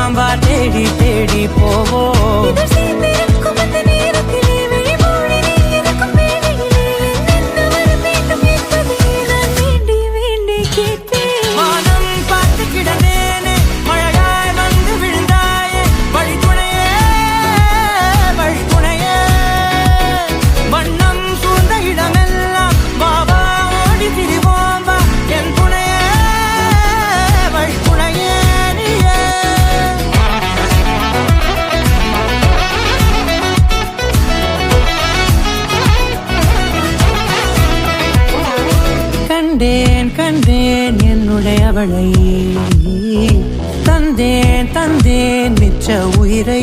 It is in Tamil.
நாம் வா தேடி தேடி போவோம். கண்டேன் கண்டேன் என்னுடையவளை, தந்தேன் தந்தேன் மிச்ச உயிரை.